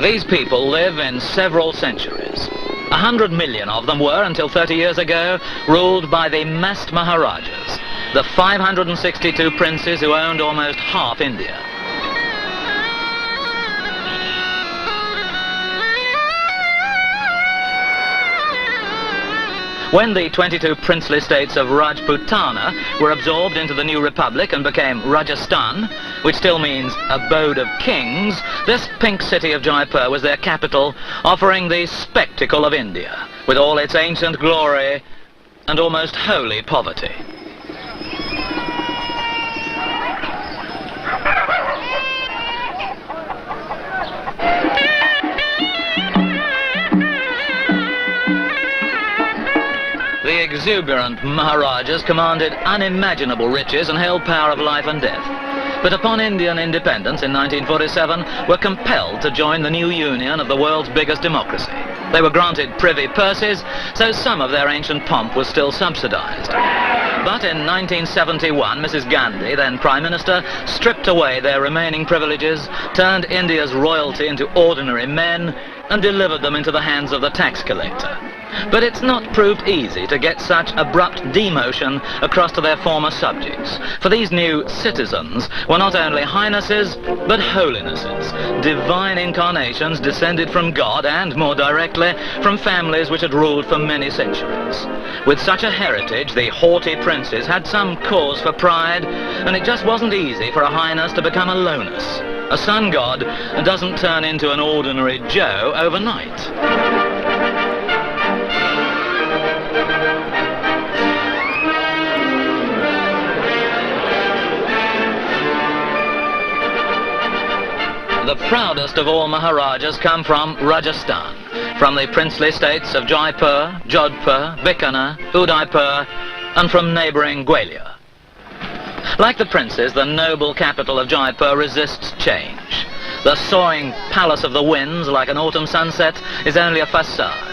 These people live in several centuries. 100 million of them were, until 30 years ago, ruled by the massed Maharajahs, the 562 princes who owned almost half India. When the 22 princely states of Rajputana were absorbed into the new republic and became Rajasthan, which still means abode of kings, this pink city of Jaipur was their capital, offering the spectacle of India, with all its ancient glory and almost holy poverty. The exuberant Maharajas commanded unimaginable riches and held power of life and death. But upon Indian independence in 1947, were compelled to join the new union of the world's biggest democracy. They were granted privy purses, so some of their ancient pomp was still subsidized. But in 1971, Mrs. Ghandi, then Prime Minister, stripped away their remaining privileges, turned India's royalty into ordinary men, and delivered them into the hands of the tax collector. But it's not proved easy to get such abrupt demotion across to their former subjects, for these new citizens were not only highnesses, but holinesses, divine incarnations descended from God and, more directly, from families which had ruled for many centuries. With such a heritage, the haughty princes had some cause for pride, and it just wasn't easy for a highness to become a lowness. A sun god doesn't turn into an ordinary Joe overnight. The proudest of all Maharajas come from Rajasthan, from the princely states of Jaipur, Jodhpur, Bikaner, Udaipur, and from neighbouring Gwalior. Like the princes, the noble capital of Jaipur resists change. The soaring palace of the winds, like an autumn sunset, is only a facade.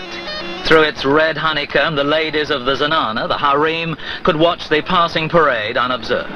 Through its red honeycomb, the ladies of the Zanana, the harem, could watch the passing parade unobserved.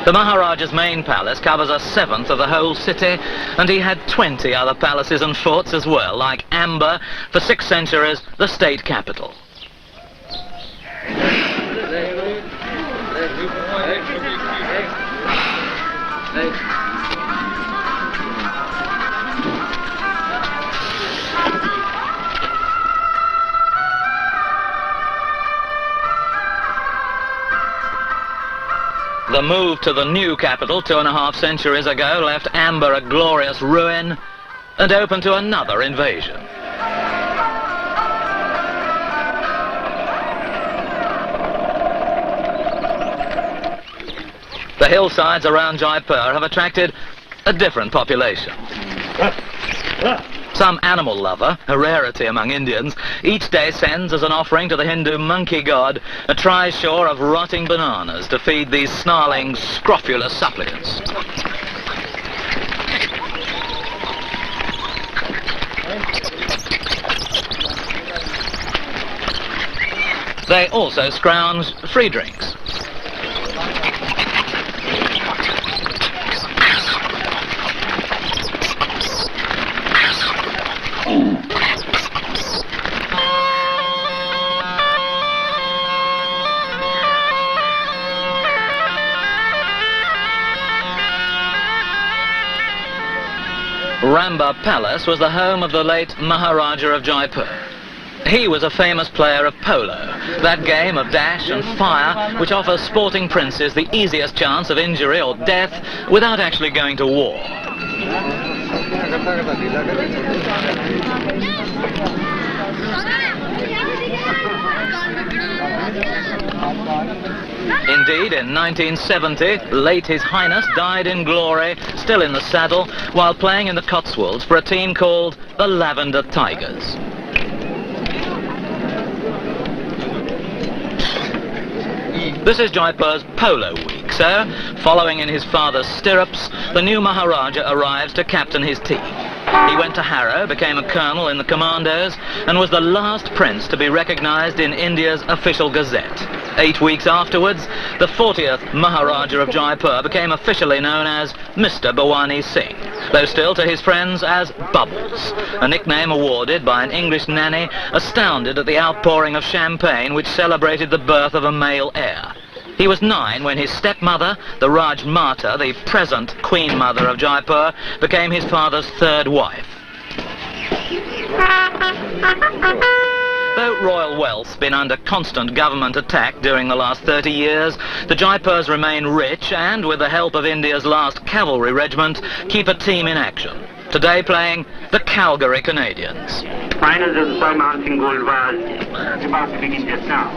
The Maharaja's main palace covers a seventh of the whole city, and he had 20 other palaces and forts as well, like Amber, for 6 centuries the state capital. The move to the new capital 2.5 centuries ago left Amber a glorious ruin and open to another invasion. The hillsides around Jaipur have attracted a different population. Some animal lover, a rarity among Indians, each day sends as an offering to the Hindu monkey god a trishaw of rotting bananas to feed these snarling, scrofulous supplicants. They also scrounge free drinks. Ramba Palace was the home of the late Maharajah of Jaipur. He was a famous player of polo, that game of dash and fire which offers sporting princes the easiest chance of injury or death without actually going to war. Indeed, in 1970, late His Highness died in glory, still in the saddle, while playing in the Cotswolds for a team called the Lavender Tigers. This is Jaipur's Polo Week. So, following in his father's stirrups, the new Maharajah arrives to captain his team. He went to Harrow, became a colonel in the commandos, and was the last prince to be recognised in India's official gazette. 8 weeks afterwards, the 40th Maharajah of Jaipur became officially known as Mr. Bhawani Singh, though still to his friends as Bubbles, a nickname awarded by an English nanny astounded at the outpouring of champagne which celebrated the birth of a male heir. He was 9 when his stepmother, the Raj Mata, the present Queen Mother of Jaipur, became his father's 3rd wife. Though royal wealth's been under constant government attack during the last 30 years, the Jaipurs remain rich and, with the help of India's last cavalry regiment, keep a team in action. Today playing the Calgary Canadians. Finals of the Soi-Mansingh Gold was about to begin just now.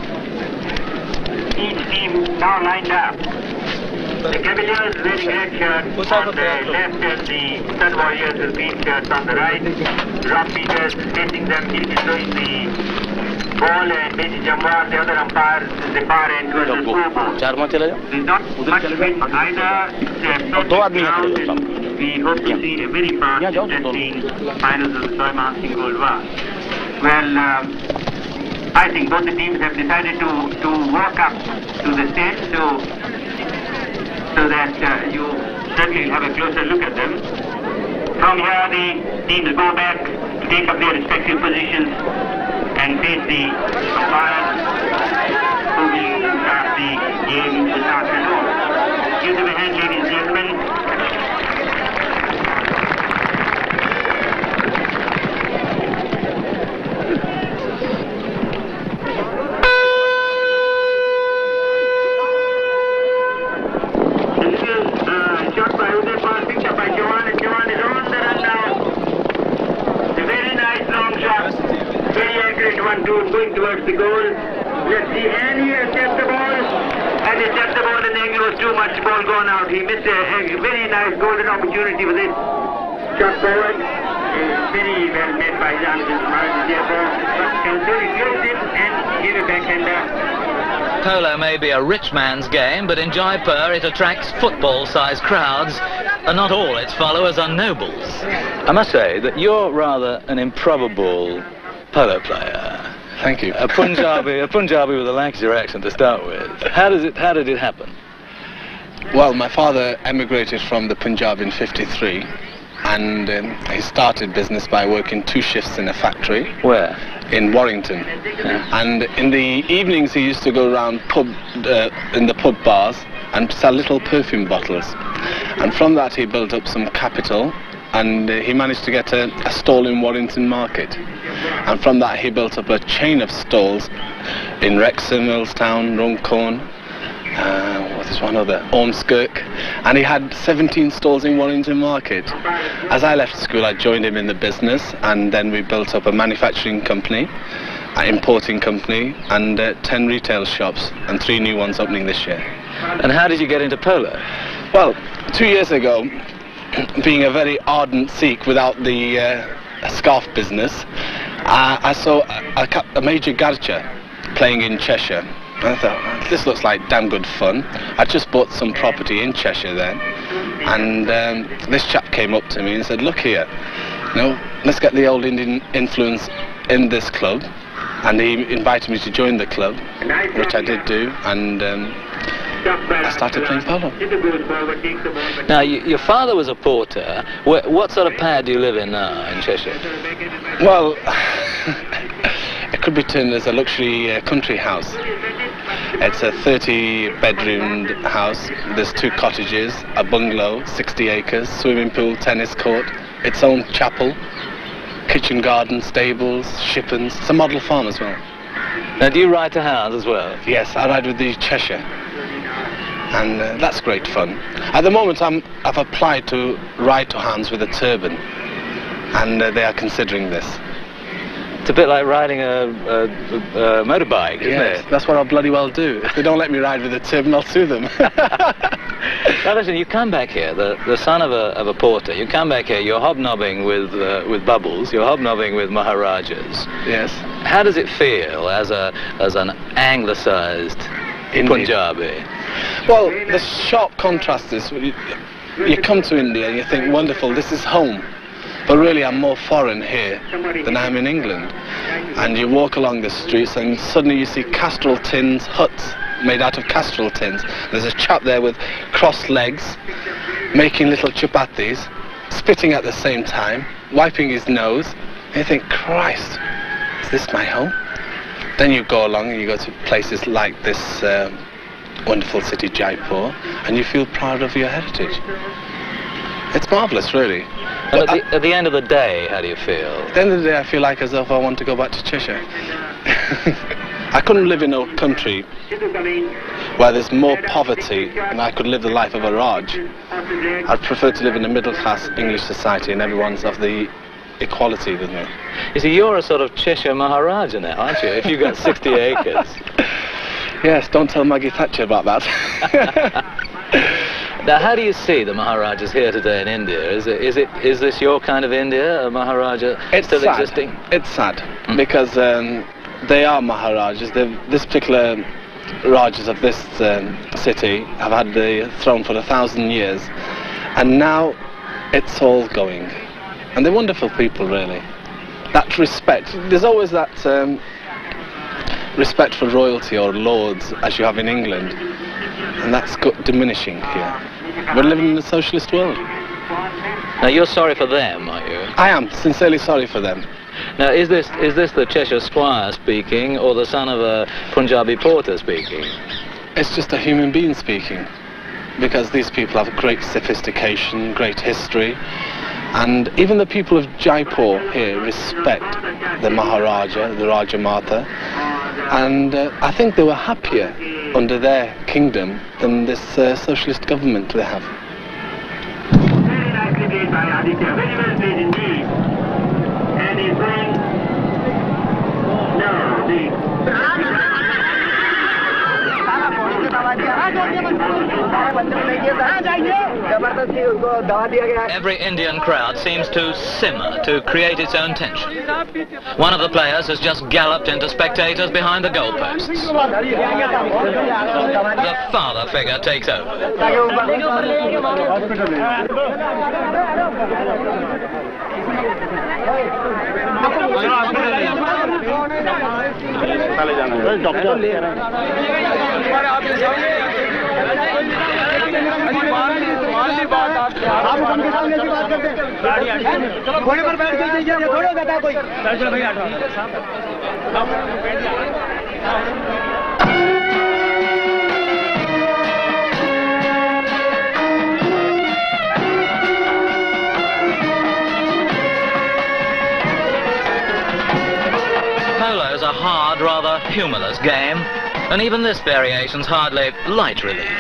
Each team now lined up. The Cavaliers wearing red shirts on the left and the Sun Warriors with green shirts on the right. Rock Peters facing them, he'll be throwing the ball, and Major Jamwar, the other umpire, is the far end towards the scoreboard. There's not much wind either. We hope to see a very fast, interesting finals of the Soi-Mansingh Gold was. Well, I think both the teams have decided to walk up to the stage so that you certainly have a closer look at them. From here, the teams go back, take up their respective positions, and face the umpires who will start the game this afternoon. Give them a hand, ladies and gentlemen. Going towards the goal. Let's see, and he has kept the ball. And he kept the ball, and the angle was too much. Ball gone out. He missed a very nice golden opportunity with it. Shot forward. Very well made by Jonathan Maharajah. But so he closed it and gave it backhander. Polo may be a rich man's game, but in Jaipur it attracts football-sized crowds, and not all its followers are nobles. I must say that you're rather an improbable polo player. Thank you. A Punjabi with a Lancashire accent to start with. How did it happen? Well, my father emigrated from the Punjab in '53, and he started business by working 2 shifts in a factory. Where? In Warrington. Yeah. And in the evenings he used to go around in the pub bars and sell little perfume bottles. And from that he built up some capital, and he managed to get a stall in Warrington Market. And from that he built up a chain of stalls in Wrexham, Millstown, Runcorn, there's one other, Ormskirk, and he had 17 stalls in Warrington Market. As I left school I joined him in the business, and then we built up a manufacturing company, an importing company, and 10 retail shops, and 3 new ones opening this year. And how did you get into polo? Well, 2 years ago, being a very ardent Sikh without the scarf business, I saw a Major Garcha playing in Cheshire. I thought, this looks like damn good fun. I just bought some property in Cheshire then, and this chap came up to me and said, look here, let's get the old Indian influence in this club. And he invited me to join the club, which I did do, and I started playing polo. Now, your father was a porter. What sort of pad do you live in now in Cheshire? Well, it could be termed as a luxury country house. It's a 30-bedroomed house. There's 2 cottages, a bungalow, 60 acres, swimming pool, tennis court, its own chapel, kitchen garden, stables, shippons. It's a model farm as well. Now, do you ride to hounds as well? Yes, I ride with the Cheshire, and that's great fun. At the moment, I've applied to ride to hounds with a turban, and they are considering this. It's a bit like riding a motorbike, isn't it? That's what I'll bloody well do. If they don't let me ride with a turban, I'll sue them. Now listen, you come back here, the son of a porter, you come back here, you're hobnobbing with Bubbles, you're hobnobbing with Maharajahs. Yes. How does it feel as an anglicised Indeed. Punjabi. Well, the sharp contrast is you come to India and you think, wonderful, this is home. But really I'm more foreign here than I am in England. And you walk along the streets and suddenly you see castrol tins, huts made out of castrol tins. There's a chap there with crossed legs, making little chapatis, spitting at the same time, wiping his nose. And you think, Christ, is this my home? Then you go along and you go to places like this wonderful city, Jaipur, and you feel proud of your heritage. It's marvellous, really. And at the end of the day, how do you feel? At the end of the day, I feel like as if I want to go back to Cheshire. I couldn't live in a country where there's more poverty and I could live the life of a Raj. I'd prefer to live in a middle-class English society and everyone's of the equality, doesn't it? You see, you're a sort of Cheshire Maharajah now, aren't you? If you've got 60 acres. Yes, don't tell Maggie Thatcher about that. Now, how do you see the Maharajas here today in India? Is this your kind of India, a Maharaja still sad. existing? It's sad because they are Maharajas. This particular Rajas of this city have had the throne for 1,000 years, and now it's all going. And they're wonderful people, really. That respect. There's always that respect for royalty or lords as you have in England, and that's diminishing here. We're living in a socialist world. Now, you're sorry for them, are you? I am sincerely sorry for them. Now, is this the Cheshire squire speaking, or the son of a Punjabi porter speaking? It's just a human being speaking, because these people have great sophistication, great history, and even the people of Jaipur here respect the Maharaja, the Raja Mata, and I think they were happier under their kingdom than this socialist government they have. Very nicely played by Aditya, very well played indeed. And he's going, no, Every Indian crowd seems to simmer to create its own tension. One of the players has just galloped into spectators behind the goalposts. The father figure takes over. Polo's a hard, rather humorless game, and even this variation's hardly light relief.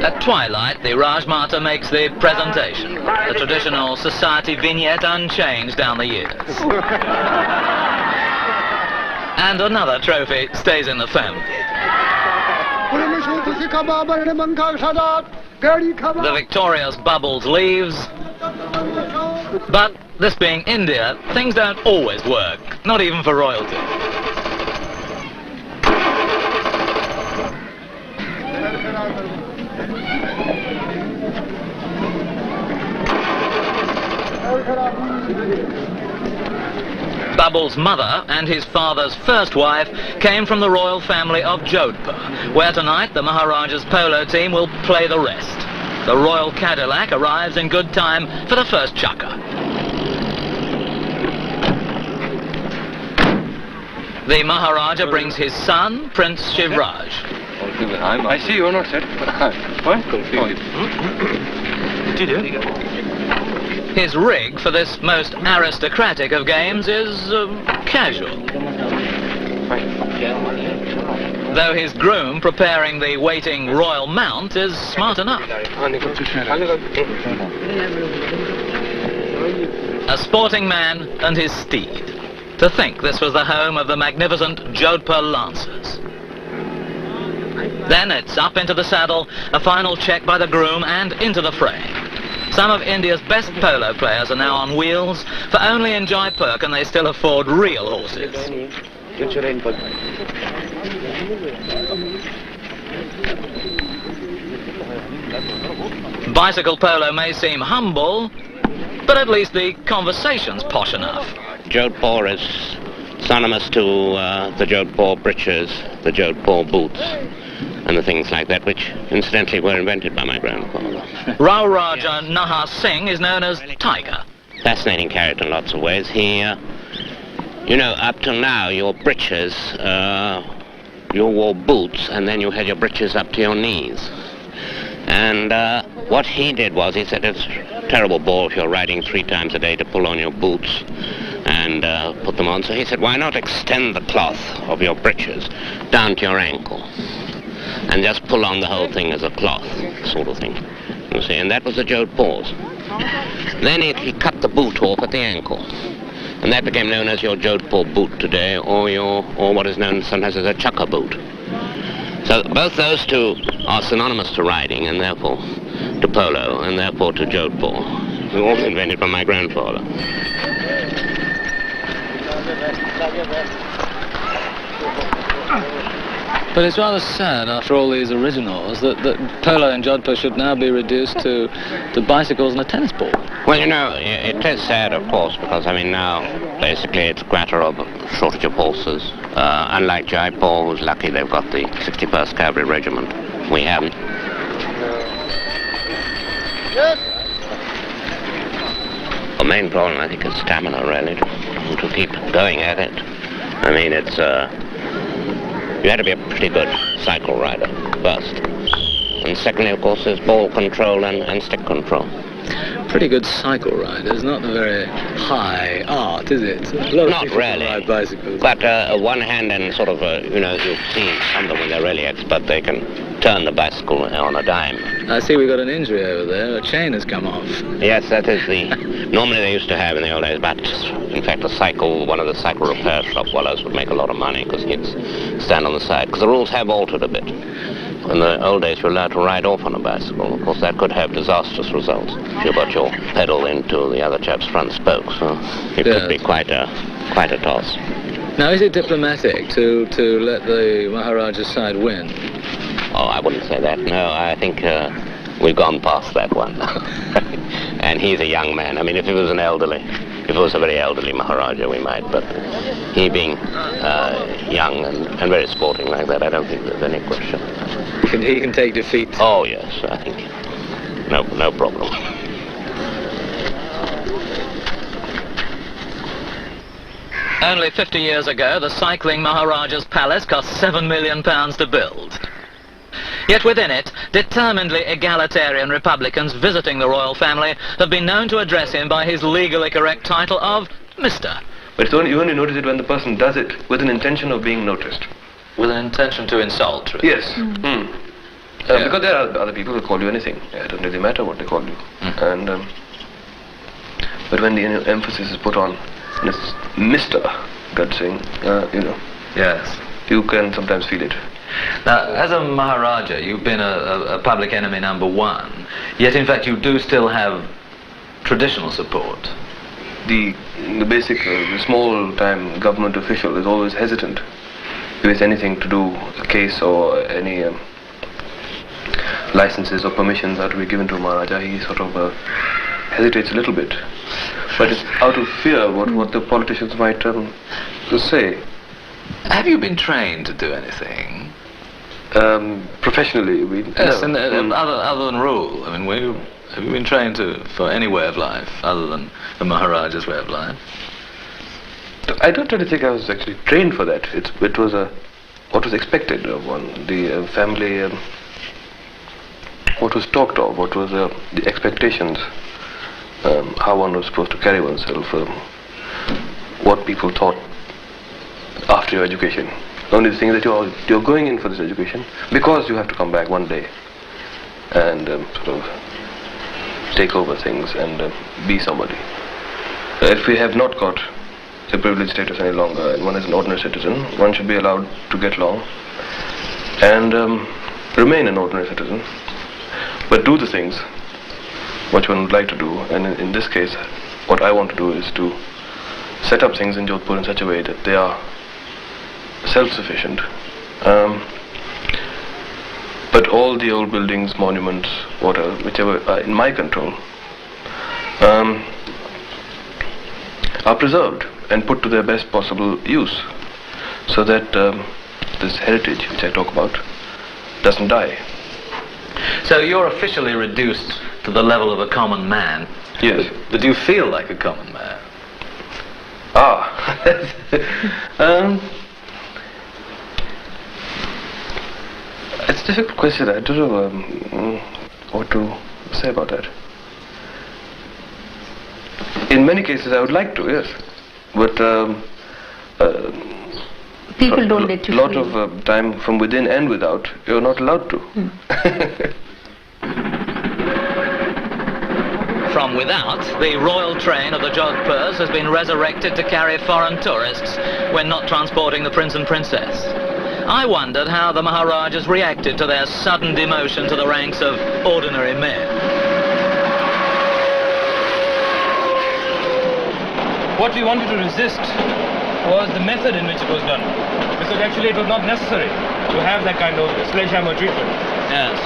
At twilight, the Rajmata makes the presentation, the traditional society vignette unchanged down the years. And another trophy stays in the family. The victorious Bubbles leaves, but this being India, things don't always work, not even for royalty. Bubbles' mother and his father's first wife came from the royal family of Jodhpur, where tonight the Maharaja's polo team will play the rest. The royal Cadillac arrives in good time for the first chukka. The Maharaja brings his son, Prince Shivraj. I see you're not satisfied. What? Confused. His rig for this most aristocratic of games is casual. Though his groom preparing the waiting royal mount is smart enough. A sporting man and his steed. To think this was the home of the magnificent Jodhpur Lancers. Then it's up into the saddle, a final check by the groom, and into the fray. Some of India's best polo players are now on wheels, for only in Jaipur can they still afford real horses. Bicycle polo may seem humble, but at least the conversation's posh enough. Jodhpur is synonymous to the Jodhpur breeches, the Jodhpur boots, and the things like that, which incidentally were invented by my grandfather. Maharajah Nahar Singh is known as Tiger. Fascinating character in lots of ways. He, you know, up till now, your breeches, you wore boots, and then you had your breeches up to your knees. And what he did was, he said it's a terrible bore if you're riding 3 times a day to pull on your boots and put them on. So he said, why not extend the cloth of your breeches down to your ankle and just pull on the whole thing as a cloth sort of thing, you see. And that was the Jodhpurs. Then he cut the boot off at the ankle, and that became known as your Jodhpur boot today, or what is known sometimes as a chukka boot. So both those two are synonymous to riding, and therefore to polo, and therefore to Jodhpur. They were all invented by my grandfather. But it's rather sad, after all these originals, that polo in Jodhpur should now be reduced to bicycles and a tennis ball. Well, you know, it is sad, of course, because, I mean, now, basically, it's a matter of shortage of horses. Unlike Jaipur, who's lucky they've got the 61st Cavalry Regiment. We haven't. The main problem, I think, is stamina, really, to keep going at it. I mean, it's, you had to be a pretty good cycle rider, first. And secondly, of course, there's ball control and stick control. Pretty good cycle rider is not a very high art, is it? A lot of Not people really. ride bicycles. But one hand and sort of, you know, you've seen some of them when they're really expert, they can turn the bicycle on a dime. I see we've got an injury over there. A chain has come off. Yes, that is normally they used to have in the old days, but in fact one of the cycle repair shop fellows would make a lot of money because he'd stand on the side, because the rules have altered a bit. In the old days, you were allowed to ride off on a bicycle. Of course, that could have disastrous results if you got your pedal into the other chap's front spoke, so it could be quite a toss. Now, is it diplomatic to let the Maharajah's side win? Oh, I wouldn't say that. No, I think we've gone past that one. And he's a young man. I mean, if it was a very elderly Maharajah, we might, but he being young and very sporting like that, I don't think there's any question. He can take defeat. Oh, yes, I think. No problem. Only 50 years ago, the cycling Maharajah's palace cost £7 million to build. Yet within it, determinedly egalitarian republicans visiting the royal family have been known to address him by his legally correct title of Mr. But you only notice it when the person does it with an intention of being noticed. With an intention to insult, really. Yes. Because there are other people who call you anything. It doesn't really matter what they call you. And but when the emphasis is put on Mr. Gad Singh, you know. Yes. You can sometimes feel it. Now, as a Maharaja, you've been a public enemy number one, yet in fact you do still have traditional support. The basic, the small-time government official is always hesitant with anything to do a case or any licenses or permissions are to be given to a Maharaja. He sort of hesitates a little bit. But it's out of fear what the politicians might say. Have you been trained to do anything? Professionally, Yes, no. and other than rule. I mean, have you been trained for any way of life other than the Maharaja's way of life? I don't really think I was actually trained for that. It was a what was expected of one, the family, what was talked of, what was the expectations, how one was supposed to carry oneself, what people thought after your education. Only the thing that you're going in for this education because you have to come back one day and sort of take over things and be somebody. If we have not got the privileged status any longer and one is an ordinary citizen, one should be allowed to get along and remain an ordinary citizen, but do the things which one would like to do. And in this case, what I want to do is to set up things in Jodhpur in such a way that they are self-sufficient. But all the old buildings, monuments, whatever, whichever are in my control, are preserved and put to their best possible use, so that this heritage which I talk about doesn't die. So you're officially reduced to the level of a common man. Yes. But do you feel like a common man? It's a difficult question. I don't know what to say about that. In many cases I would like to, yes. But people don't let you lot feel. of time from within and without, you're not allowed to. From without, the royal train of the Jodhpurs has been resurrected to carry foreign tourists when not transporting the prince and princess. I wondered how the Maharajahs reacted to their sudden demotion to the ranks of ordinary men. What we wanted to resist was the method in which it was done, because actually it was not necessary to have that kind of sledgehammer treatment. Yes.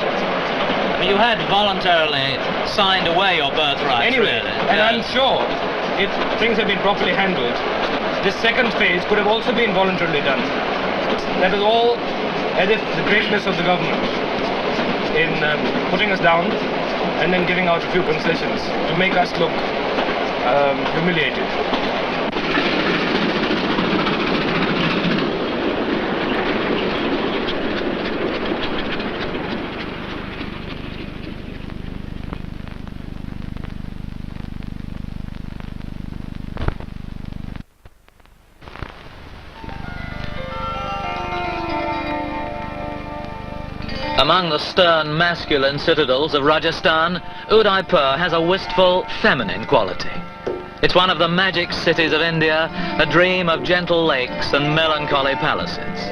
You had voluntarily signed away your birthright. Anyway, really. and Yes. I'm sure if things had been properly handled, this second phase could have also been voluntarily done. That was all as if the greatness of the government in putting us down and then giving out a few concessions to make us look humiliated. Among the stern masculine citadels of Rajasthan, Udaipur has a wistful feminine quality. It's one of the magic cities of India, a dream of gentle lakes and melancholy palaces.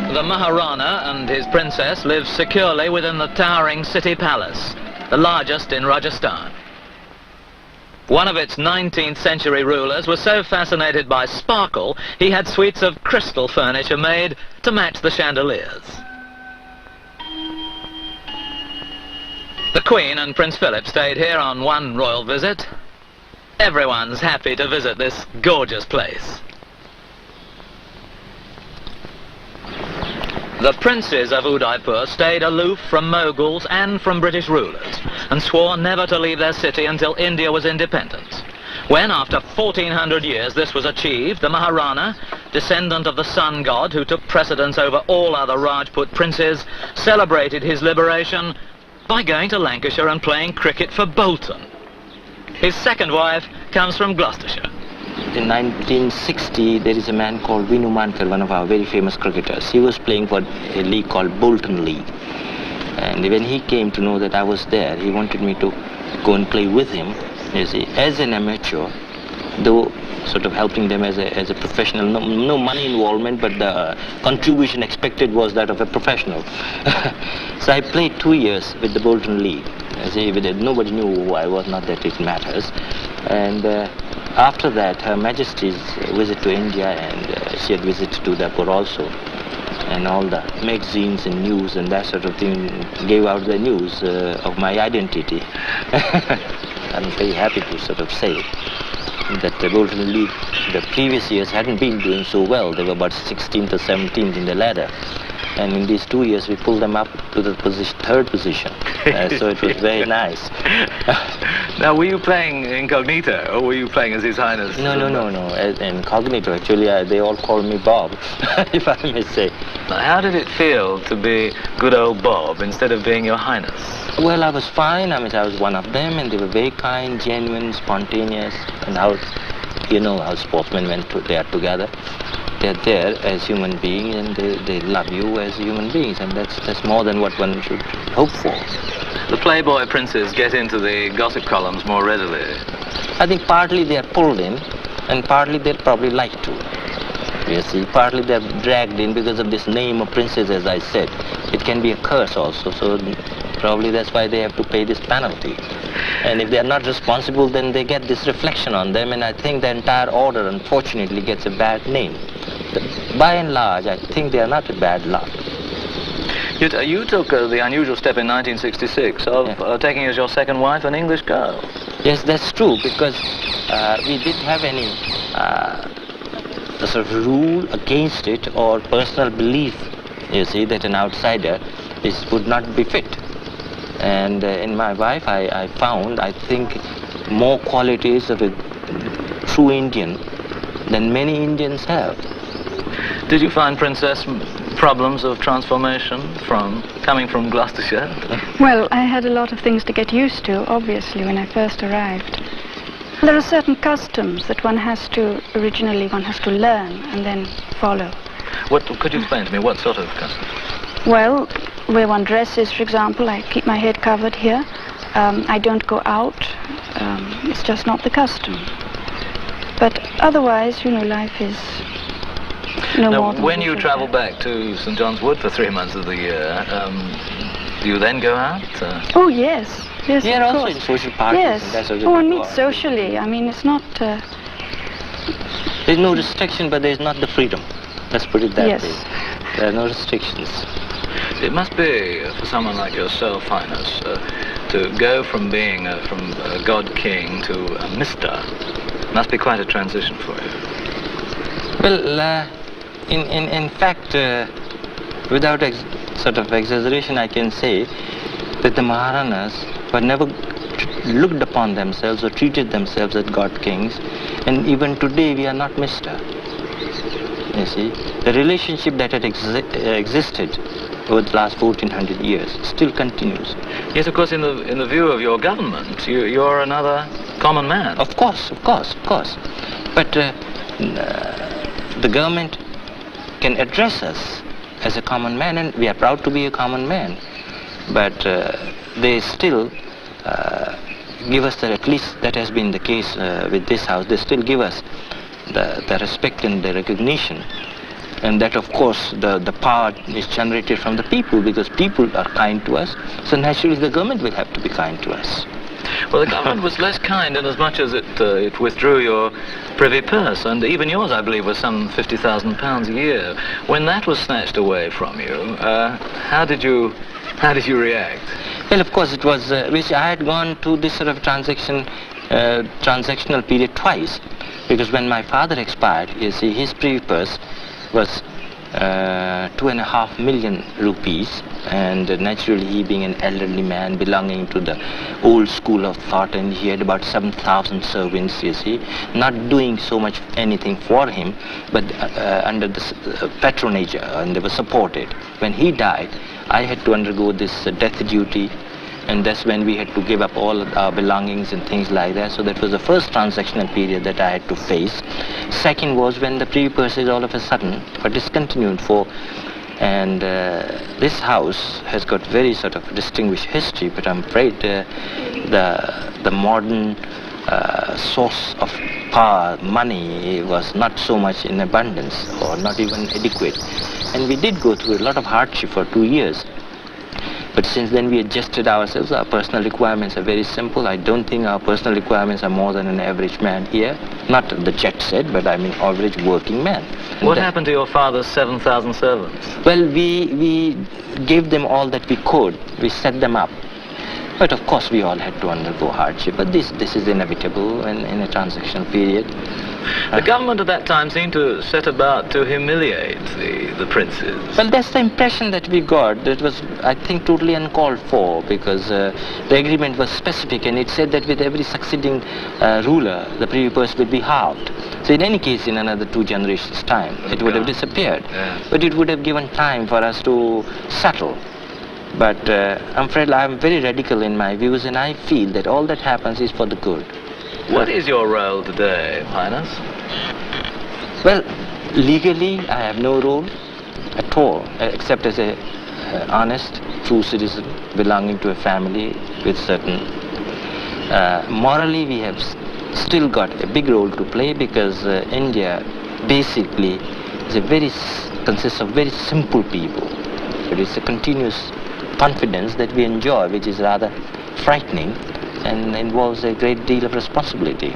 The Maharana and his princess live securely within the towering city palace, the largest in Rajasthan. One of its 19th century rulers was so fascinated by sparkle, he had suites of crystal furniture made to match the chandeliers. The Queen and Prince Philip stayed here on one royal visit. Everyone's happy to visit this gorgeous place. The princes of Udaipur stayed aloof from Moguls and from British rulers and swore never to leave their city until India was independent. When, after 1400 years, this was achieved, the Maharana, descendant of the sun god who took precedence over all other Rajput princes, celebrated his liberation by going to Lancashire and playing cricket for Bolton. His second wife comes from Gloucestershire. In 1960, there is a man called Mankar, one of our very famous cricketers. He was playing for a league called Bolton League. And when he came to know that I was there, he wanted me to go and play with him, you see, as an amateur, though sort of helping them as a professional. No money involvement, but the contribution expected was that of a professional. So I played 2 years with the Bolton League. You see, nobody knew who I was, not that it matters. And after that, Her Majesty's visit to India, and she had visited to Dapper also, and all the magazines and news and that sort of thing gave out the news of my identity. I'm very happy to sort of say that the Bolton League the previous years hadn't been doing so well. They were about 16th or 17th in the ladder. And in these 2 years, we pulled them up to the third position. So it was very nice. Now, were you playing incognito, or were you playing as His Highness? No. As incognito, actually, they all call me Bob, if I may say. How did it feel to be good old Bob instead of being Your Highness? Well, I was fine. I was one of them, and they were very kind, genuine, spontaneous, and how sportsmen they are together. They're there as human beings, and they love you as human beings, and that's more than what one should hope for. The Playboy princes get into the gossip columns more readily. I think partly they are pulled in, and partly they'd probably like to. You see, partly they're dragged in because of this name of princess, as I said. It can be a curse also, so probably that's why they have to pay this penalty. And if they are not responsible, then they get this reflection on them, and I think the entire order, unfortunately, gets a bad name. But by and large, I think they are not a bad lot. You took the unusual step in 1966 of taking as your second wife an English girl. Yes, that's true, because we didn't have any sort of rule against it or personal belief, you see, that an outsider would not be fit. And in my wife, I found, I think, more qualities of a true Indian than many Indians have. Did you find, Princess, problems of transformation coming from Gloucestershire? Well, I had a lot of things to get used to, obviously, when I first arrived. There are certain customs that one has to learn and then follow. Could you explain to me what sort of customs? Well, where one dresses, for example, I keep my head covered here. I don't go out. It's just not the custom. But otherwise, life is no more than when you travel back to St. John's Wood for 3 months of the year, do you then go out? Oh, yes. Yes, they are of also course. in social parties. Yes. One meets socially. I mean, it's not... There's no restriction, but there's not the freedom. Let's put it that yes. way. There are no restrictions. It must be, for someone like yourself, Highness, to go from being from a god king to a Mr. Must be quite a transition for you. Well, in fact, without sort of exaggeration, I can say that the Maharanas were never looked upon themselves or treated themselves as god kings, and even today we are not Mr. You see, the relationship that had existed over the last 1400 years still continues. Yes, of course, in the view of your government, you're another common man. Of course. But the government can address us as a common man, and we are proud to be a common man. But they still give us at least that has been the case with this house, they still give us the respect and the recognition. And that, of course, the power is generated from the people, because people are kind to us, so naturally the government will have to be kind to us. Well, the government was less kind in as much as it withdrew your privy purse, and even yours, I believe, was some £50,000 a year. When that was snatched away from you, how did you react? Well, of course, it was which I had gone to this sort of transactional period twice, because when my father expired, you see, his privy purse was 2.5 million rupees, and naturally, he being an elderly man belonging to the old school of thought, and he had about 7,000 servants, you see, not doing so much anything for him, but under the patronage, and they were supported. When he died, I had to undergo this death duty, And that's when we had to give up all our belongings and things like that. So that was the first transactional period that I had to face. Second was when the privy purses all of a sudden were discontinued and this house has got very sort of distinguished history, but I'm afraid the modern source of power, money, was not so much in abundance or not even adequate. And we did go through a lot of hardship for 2 years. But since then we adjusted ourselves. Our personal requirements are very simple. I don't think our personal requirements are more than an average man here. Not the jet set, but I mean average working man. And What happened to your father's 7,000 servants? Well, we gave them all that we could. We set them up. But of course we all had to undergo hardship. But this is inevitable in a transactional period. The government at that time seemed to set about to humiliate the princes. Well, that's the impression that we got. That was, I think, totally uncalled for, because the agreement was specific and it said that with every succeeding ruler, the privy purse would be halved. So in any case, in another 2 generations' time, it would have disappeared. Yeah. But it would have given time for us to settle. But I'm afraid I'm very radical in my views, and I feel that all that happens is for the good. What is your role today, Highness? Well, legally, I have no role at all, except as a honest, true citizen belonging to a family with certain... morally, we have still got a big role to play, because India basically consists of very simple people. But it's a continuous confidence that we enjoy, which is rather frightening and involves a great deal of responsibility.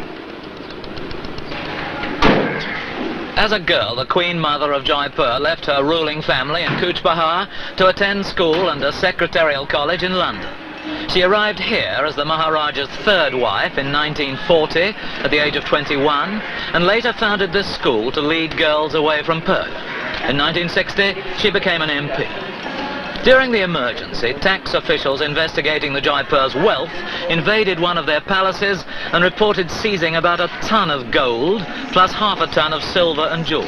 As a girl, the Queen Mother of Jaipur left her ruling family in Cooch Behar to attend school and a secretarial college in London. She arrived here as the Maharajah's 3rd wife in 1940 at the age of 21, and later founded this school to lead girls away from Perth. In 1960, she became an MP. During the emergency, tax officials investigating the Jaipur's wealth invaded one of their palaces and reported seizing about a ton of gold, plus half a ton of silver and jewelry.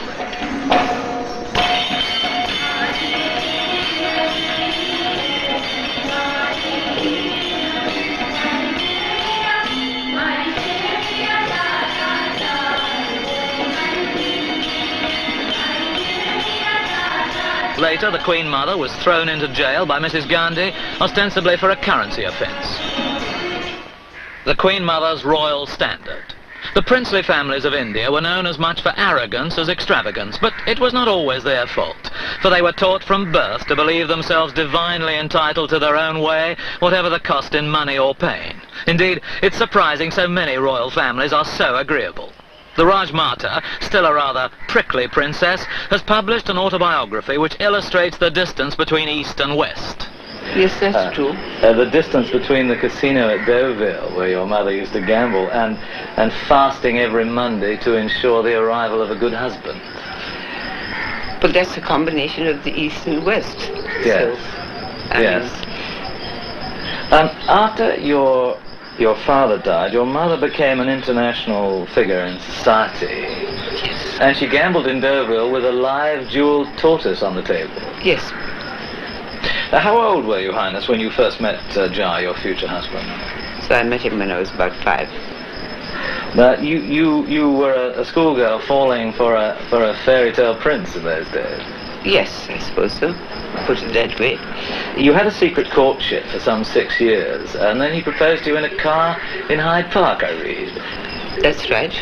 Later, the Queen Mother was thrown into jail by Mrs. Ghandi, ostensibly for a currency offence. The Queen Mother's royal standard. The princely families of India were known as much for arrogance as extravagance, but it was not always their fault, for they were taught from birth to believe themselves divinely entitled to their own way, whatever the cost in money or pain. Indeed, it's surprising so many royal families are so agreeable. The Rajmata, still a rather prickly princess, has published an autobiography which illustrates the distance between East and West. Yes, that's true. The distance between the casino at Deauville, where your mother used to gamble, and fasting every Monday to ensure the arrival of a good husband. But that's a combination of the East and West. Yes. So, Yes. After your father died, your mother became an international figure in society. Yes. And she gambled in Deauville with a live jeweled tortoise on the table. Yes. How old were you, Highness, when you first met Jai, your future husband? So I met him when I was about 5. Now, you were a schoolgirl falling for a fairy tale prince in those days. Yes, I suppose so. Put it that way. You had a secret courtship for some 6 years, and then he proposed to you in a car in Hyde Park, I read. That's right.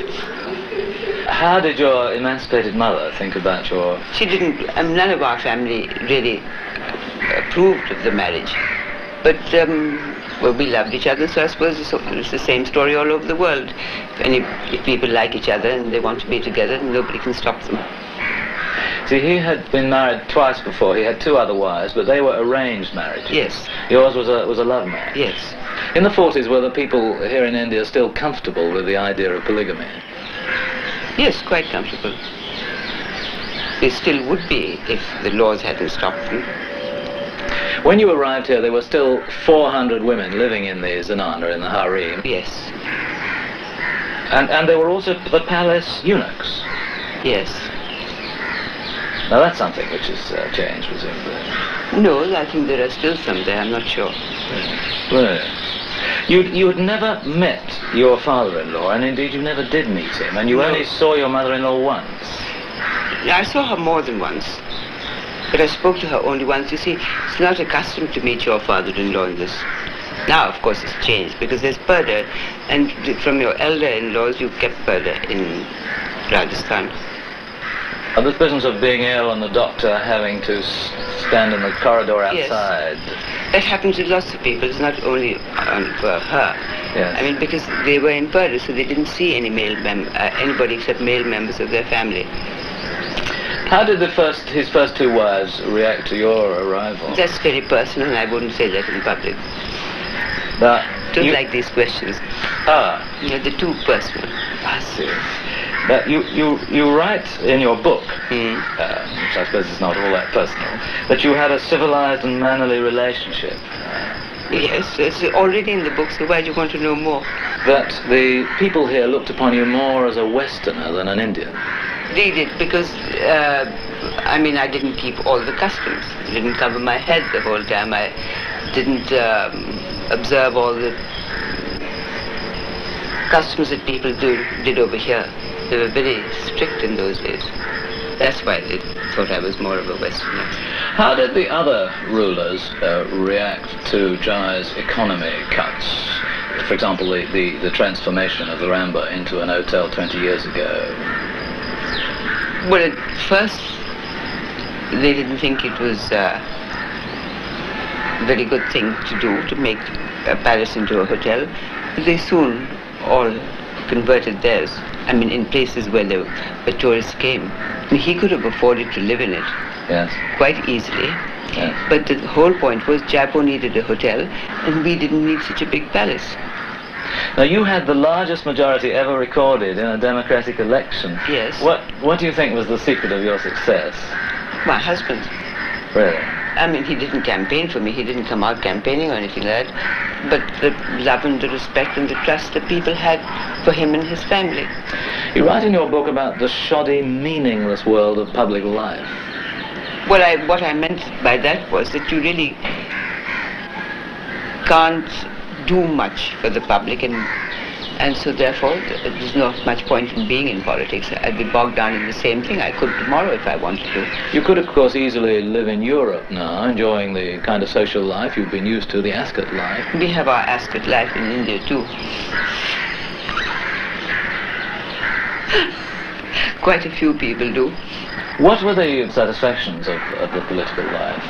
How did your emancipated mother think about your... She didn't, none of our family really approved of the marriage. But, well, we loved each other, so I suppose it's the same story all over the world. If people like each other and they want to be together, nobody can stop them. See, he had been married twice before. He had 2 other wives, but they were arranged marriages. Yes. Yours was a love marriage. Yes. In the 40s, were the people here in India still comfortable with the idea of polygamy? Yes, quite comfortable. They still would be if the laws hadn't stopped them. When you arrived here, there were still 400 women living in the zenana, in the harem. Yes. And there were also the palace eunuchs. Yes. Now that's something which has changed, presumably. No, I think there are still some there, I'm not sure. Well, you had never met your father-in-law, and indeed you never did meet him, and you only saw your mother-in-law once. I saw her more than once, but I spoke to her only once. You see, it's not accustomed to meet your father-in-law in this. Now, of course, it's changed, because there's purdah, and from your elder-in-laws, you kept purdah in Rajasthan. This business of being ill and the doctor having to stand in the corridor outside. Yes. That happens to lots of people. It's not only for her. Yes. I mean, because they were in purdah, so they didn't see any anybody except male members of their family. How did his first two wives react to your arrival? That's very personal, and I wouldn't say that in public. Don't like these questions. They're too personal. I see. But you write in your book, which I suppose is not all that personal, that you had a civilized and mannerly relationship. Yes, it's already in the book, so why do you want to know more? That the people here looked upon you more as a Westerner than an Indian. They did, because, I didn't keep all the customs. I didn't cover my head the whole time. I didn't observe all the customs that people did over here. They were very strict in those days. That's why they thought I was more of a Westerner. How did the other rulers react to Jai's economy cuts? For example, the transformation of the Ramba into an hotel 20 years ago. Well, at first, they didn't think it was a very good thing to do, to make a palace into a hotel. But they soon all converted theirs. In places where tourists came. He could have afforded to live in it. Yes. Quite easily. Yes. But the whole point was Jaipur needed a hotel, and we didn't need such a big palace. Now, you had the largest majority ever recorded in a democratic election. Yes. What do you think was the secret of your success? My husband. Really? He didn't campaign for me. He didn't come out campaigning or anything like that. But the love and the respect and the trust that people had for him and his family. You write in your book about the shoddy, meaningless world of public life. Well, what I meant by that was that you really can't do much for the public, and so therefore there's not much point in being in politics. I'd be bogged down in the same thing. I could tomorrow if I wanted to. You could, of course, easily live in Europe now, enjoying the kind of social life you've been used to, the Ascot life. We have our Ascot life in India too. Quite a few people do. What were the satisfactions of the political life?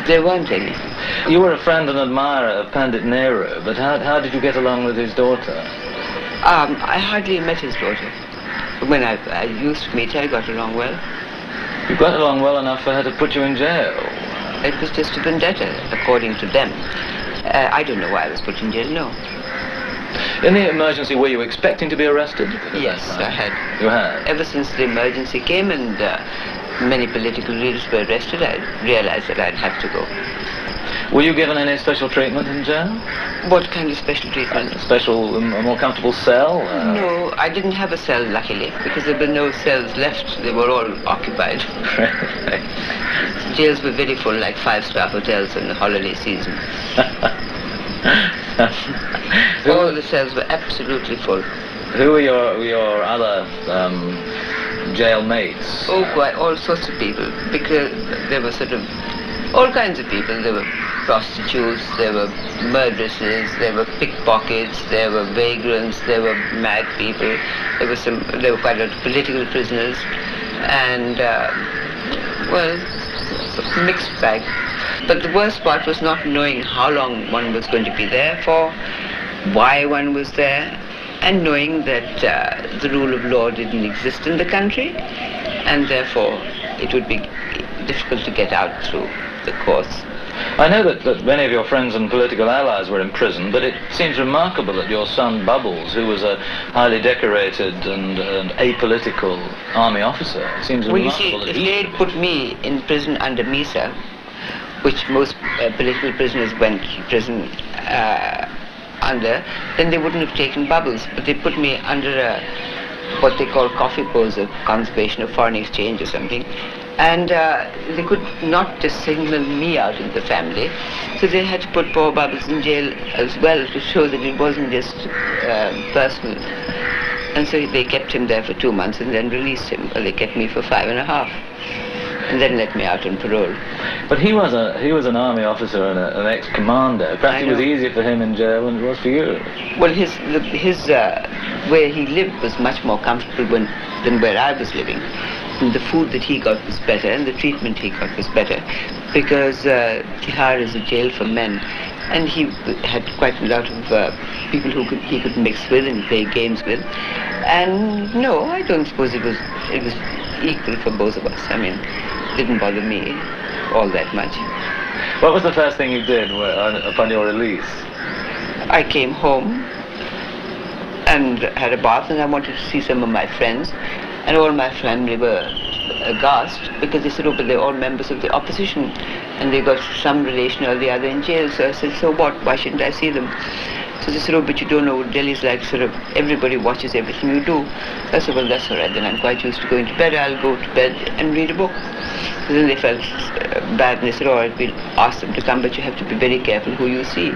There weren't any. You were a friend and admirer of Pandit Nehru, but how did you get along with his daughter? I hardly met his daughter. When I used to meet her, I got along well. You got along well enough for her to put you in jail? It was just a vendetta, according to them. I don't know why I was put in jail, no. In the emergency, were you expecting to be arrested? Yes, I had. You had? Ever since the emergency came and many political leaders were arrested, I realized that I'd have to go. Were you given any special treatment in jail? What kind of special treatment? A more comfortable cell? No, I didn't have a cell, luckily, because there were no cells left. They were all occupied. Jails were very full, like 5-star hotels in the holiday season. All the cells were absolutely full. Who were your other jail mates? Oh, quite all sorts of people, because there were sort of all kinds of people. There were prostitutes, there were murderesses, there were pickpockets, there were vagrants, there were mad people, there were quite a lot of political prisoners, and a mixed bag. But the worst part was not knowing how long one was going to be there for, why one was there, and knowing that the rule of law didn't exist in the country, and therefore it would be difficult to get out through the courts. I know that many of your friends and political allies were in prison, but it seems remarkable that your son Bubbles, who was a highly decorated and apolitical army officer, it seems remarkable. Well, you see, if they'd put me in prison under Misa, which most political prisoners went to prison under, then they wouldn't have taken Bubbles, but they put me under what they call coffee pose, of conservation of foreign exchange or something, And they could not just single me out in the family, so they had to put poor Bubbles in jail as well to show that it wasn't just personal. And so they kept him there for 2 months and then released him. Well, they kept me for 5.5, and then let me out on parole. But he was an army officer and an ex-commander. Perhaps it was easier for him in jail than it was for you. Well, his where he lived was much more comfortable than where I was living. And the food that he got was better, and the treatment he got was better, because Tihar is a jail for men, and he had quite a lot of people he could mix with and play games with. And no, I don't suppose it was equal for both of us. I mean, it didn't bother me all that much. What was the first thing you did upon your release? I came home and had a bath, and I wanted to see some of my friends. And all my family were aghast because they said, oh, but they're all members of the opposition and they got some relation or the other in jail. So I said, so what? Why shouldn't I see them? So they said, oh, but you don't know what Delhi's like. Sort of everybody watches everything you do. So I said, well, that's all right. Then I'm quite used to going to bed. I'll go to bed and read a book. So then they felt bad and they said, all right, we'll ask them to come, but you have to be very careful who you see.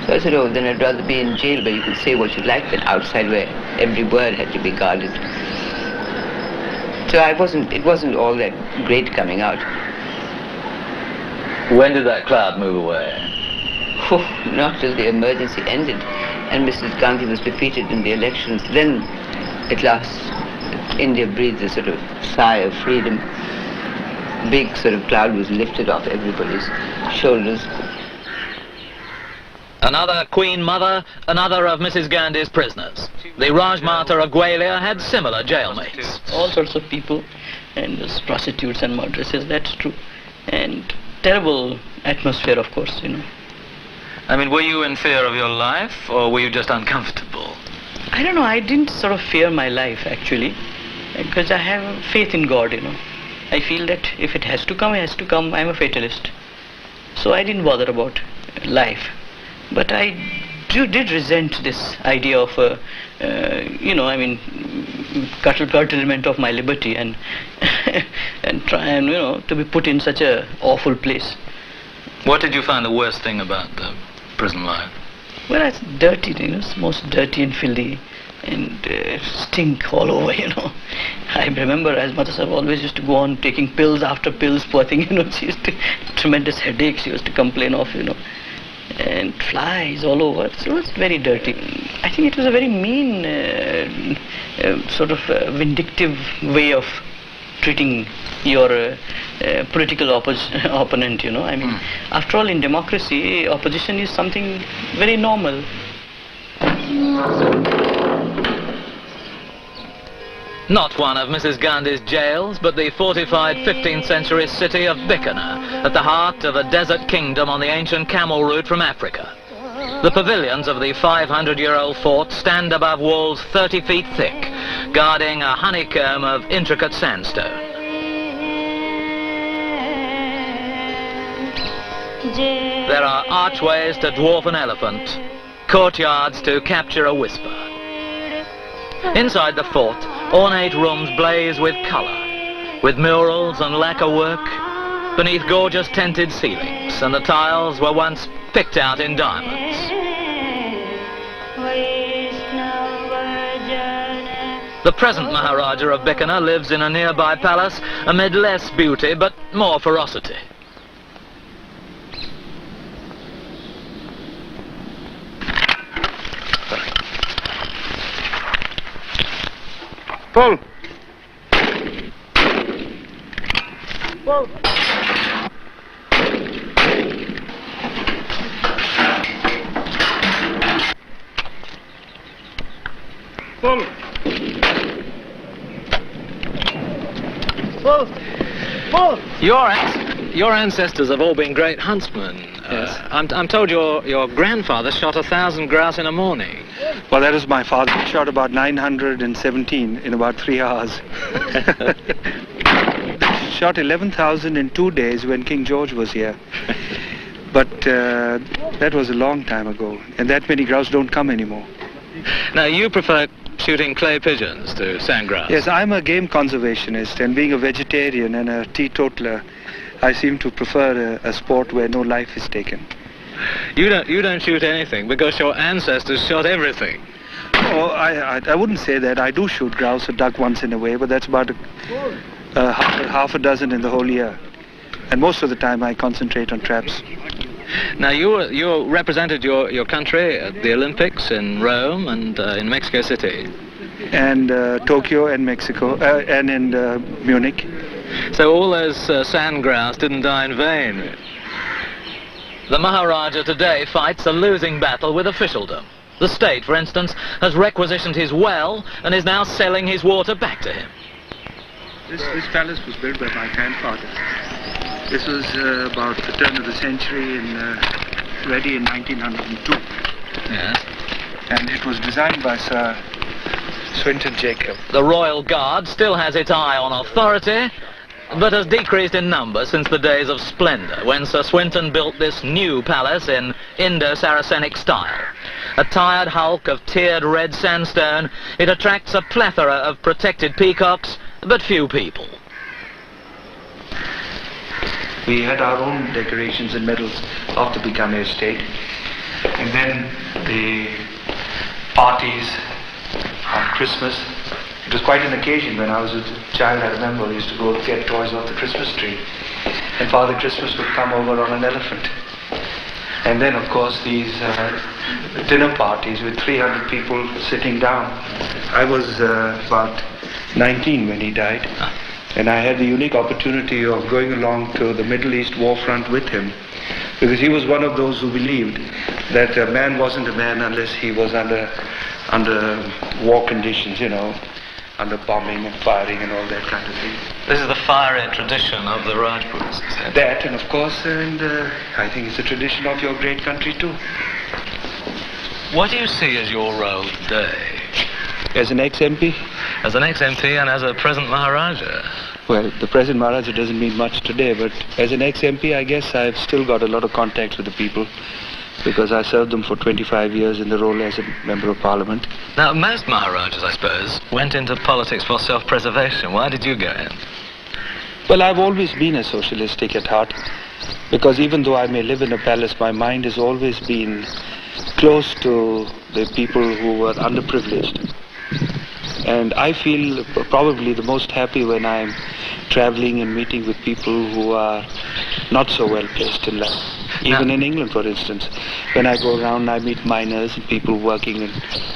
So I said, oh, then I'd rather be in jail where you can say what you like than outside where every word had to be guarded. So it wasn't all that great coming out. When did that cloud move away? Oh, not till the emergency ended and Mrs. Ghandi was defeated in the elections. Then, at last, India breathed a sort of sigh of freedom. Big sort of cloud was lifted off everybody's shoulders. Another Queen Mother, another of Mrs. Gandhi's prisoners. The Rajmata of Gwalia had similar jailmates. All sorts of people, and prostitutes and murderesses, that's true. And terrible atmosphere, of course, you know. I mean, were you in fear of your life, or were you just uncomfortable? I don't know, I didn't sort of fear my life, actually, because I have faith in God, you know. I feel that if it has to come, it has to come. I'm a fatalist. So I didn't bother about life. But I did resent this idea of, curtailment of my liberty and and try and, to be put in such a awful place. What did you find the worst thing about the prison life? Well, it's dirty, it's most dirty and filthy and stink all over, I remember Asmata Sahib always used to go on taking pills after pills, poor thing, she used to, tremendous headaches she used to complain of, and flies all over. So it was very dirty. I think it was a very mean, vindictive way of treating your political opponent, I mean, after all, in democracy, opposition is something very normal. Not one of Mrs. Gandhi's jails, but the fortified 15th century city of Bikaner, at the heart of a desert kingdom on the ancient camel route from Africa. The pavilions of the 500-year-old fort stand above walls 30 feet thick, guarding a honeycomb of intricate sandstone. There are archways to dwarf an elephant, courtyards to capture a whisper. Inside the fort, ornate rooms blaze with colour, with murals and lacquer work, beneath gorgeous tinted ceilings, and the tiles were once picked out in diamonds. The present Maharajah of Bikaner lives in a nearby palace amid less beauty but more ferocity. Pull. Pull. Pull. Pull. Pull. Your ancestors have all been great huntsmen. Yes. I'm told your grandfather shot 1,000 grouse in a morning. Well, that was my father. He shot about 917 in about 3 hours. Shot 11,000 in 2 days when King George was here. But that was a long time ago, and that many grouse don't come anymore. Now, you prefer shooting clay pigeons to sandgrass. Yes, I'm a game conservationist, and being a vegetarian and a teetotaler, I seem to prefer a sport where no life is taken. You don't shoot anything because your ancestors shot everything. Oh, I wouldn't say that. I do shoot grouse or duck once in a way, but that's about half a dozen in the whole year. And most of the time I concentrate on traps. Now you represented your country at the Olympics in Rome and in Mexico City. And Tokyo and Mexico, and in Munich. So all those sand grouse didn't die in vain. The Maharaja today fights a losing battle with officialdom. The state, for instance, has requisitioned his well and is now selling his water back to him. This palace was built by my grandfather. This was about the turn of the century and ready in 1902. Yes. And it was designed by Sir Swinton Jacob. The Royal Guard still has its eye on authority, but has decreased in number since the days of splendor, when Sir Swinton built this new palace in Indo-Saracenic style. A tired hulk of tiered red sandstone, it attracts a plethora of protected peacocks, but few people. We had our own decorations and medals of the Bikaner estate. And then the parties on Christmas. It was quite an occasion. When I was a child, I remember we used to go get toys off the Christmas tree. And Father Christmas would come over on an elephant. And then, of course, these dinner parties with 300 people sitting down. I was about 19 when he died. And I had the unique opportunity of going along to the Middle East war front with him, because he was one of those who believed that a man wasn't a man unless he was under war conditions, you know, under bombing and firing and all that kind of thing. This is the fiery tradition of the Rajputs. That, and of course, I think it's a tradition of your great country too. What do you see as your role today? As an ex-MP? As an ex-MP and as a present Maharaja? Well, the present Maharaja doesn't mean much today, but as an ex-MP, I guess I've still got a lot of contact with the people, because I served them for 25 years in the role as a member of parliament. Now, most Maharajas, I suppose, went into politics for self-preservation. Why did you go in? Well, I've always been a socialistic at heart, because even though I may live in a palace, my mind has always been close to the people who were underprivileged. And I feel probably the most happy when I'm traveling and meeting with people who are not so well placed in life. Even in England, for instance, when I go around, I meet miners and people working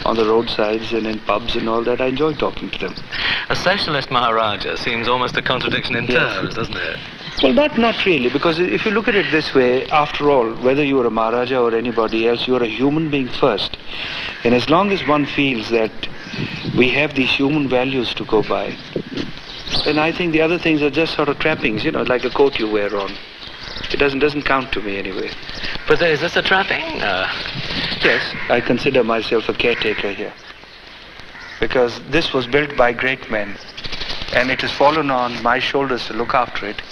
on the roadsides and in pubs and all that. I enjoy talking to them. A socialist Maharaja seems almost a contradiction in terms, doesn't it? Well, not really, because if you look at it this way, after all, whether you are a Maharaja or anybody else, you are a human being first. And as long as one feels that we have these human values to go by, then I think the other things are just sort of trappings, you know, like a coat you wear on. It doesn't count to me anyway. But is this a trapping? Yes, I consider myself a caretaker here, because this was built by great men, and it has fallen on my shoulders to look after it.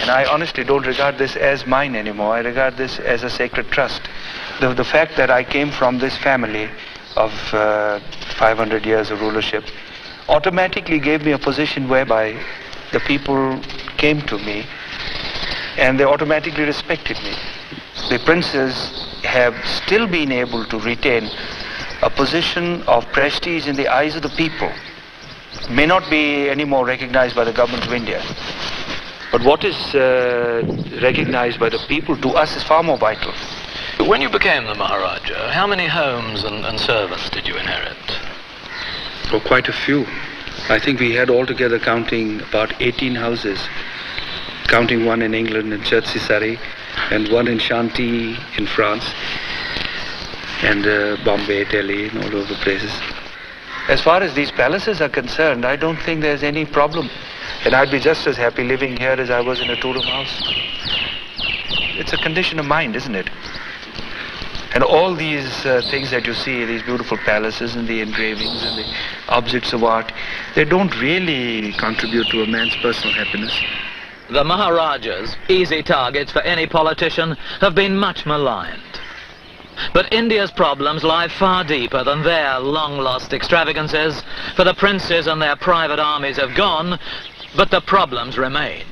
And I honestly don't regard this as mine anymore. I regard this as a sacred trust. The fact that I came from this family of 500 years of rulership automatically gave me a position whereby the people came to me and they automatically respected me. The princes have still been able to retain a position of prestige in the eyes of the people. May not be any more recognized by the government of India, but what is recognized by the people to us is far more vital. When you became the Maharaja, how many homes and servants did you inherit? Oh, quite a few. I think we had altogether, counting, about 18 houses, counting one in England in Chertsey, Surrey, and one in Chantilly in France, and Bombay, Delhi, and all over the places. As far as these palaces are concerned, I don't think there's any problem. And I'd be just as happy living here as I was in a two-room house. It's a condition of mind, isn't it? And all these things that you see, these beautiful palaces and the engravings and the objects of art, they don't really contribute to a man's personal happiness. The Maharajas, easy targets for any politician, have been much maligned. But India's problems lie far deeper than their long-lost extravagances, for the princes and their private armies have gone, but the problems remain.